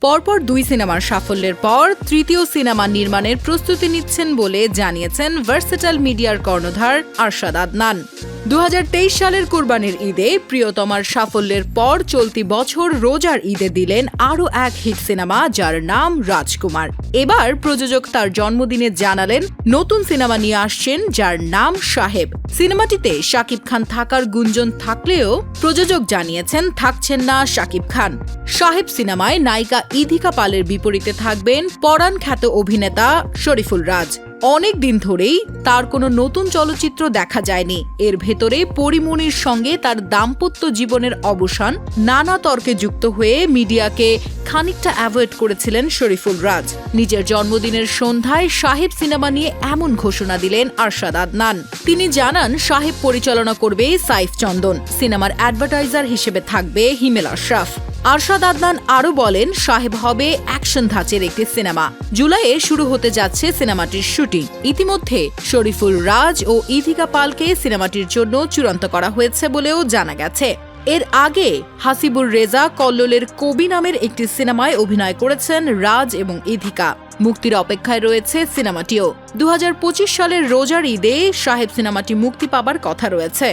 পরপর 2 সিনেমার সাফল্যের পর তৃতীয় সিনেমা নির্মাণের প্রস্তুতি নিচ্ছেন বলে জানিয়েছেন ভার্সেটাইল মিডিয়ার কর্ণধার আরশাদ আদনান। 2023 সালের কুরবানির ঈদে প্রিয়তমার সাফল্যের পর চলতি বছর রোজার ঈদে দিলেন আরও এক হিট সিনেমা, যার নাম রাজকুমার। এবার প্রযোজক তার জন্মদিনে জানালেন নতুন সিনেমা নিয়ে আসছেন, যার নাম সাহেব। সিনেমাটিতে শাকিব খান থাকার গুঞ্জন থাকলেও প্রযোজক জানিয়েছেন থাকছেন না শাকিব খান। সাহেব সিনেমায় নায়িকা ইধিকা পালের বিপরীতে থাকবেন পরাণ খ্যাত অভিনেতা শরীফুল রাজ। অনেক দিন ধরেই তার কোনো নতুন চলচ্চিত্র দেখা যায়নি। এর ভেতরে পরিমণির সঙ্গে তার দাম্পত্য জীবনের অবসান নানা তর্কে যুক্ত হয়ে মিডিয়াকে খানিকটা অ্যাভয়েড করেছিলেন শরীফুল রাজ। নিজের জন্মদিনের সন্ধ্যায় সাহেব সিনেমা নিয়ে এমন ঘোষণা দিলেন আরশাদ আদনান। তিনি জানান সাহেব পরিচালনা করবে সাইফ চন্দন, সিনেমার অ্যাডভার্টাইজার হিসেবে থাকবে হিমেল আশরাফ। আরশাদ আদনান আরও বলেন সাহেব হবে অ্যাকশন ধাঁচের একটি সিনেমা। জুলাইয়ে শুরু হতে যাচ্ছে সিনেমাটির শুটিং। ইতিমধ্যে শরীফুল রাজ ও ইধিকা পালকে সিনেমাটির জন্য চূড়ান্ত করা হয়েছে বলেও জানা গেছে। এর আগে হাসিবুর রেজা কল্লোলের কবি নামের একটি সিনেমায় অভিনয় করেছেন রাজ এবং ইধিকা। মুক্তির অপেক্ষায় রয়েছে সিনেমাটিও। 2025 সালের রোজার ঈদে সাহেব সিনেমাটি মুক্তি পাবার কথা রয়েছে।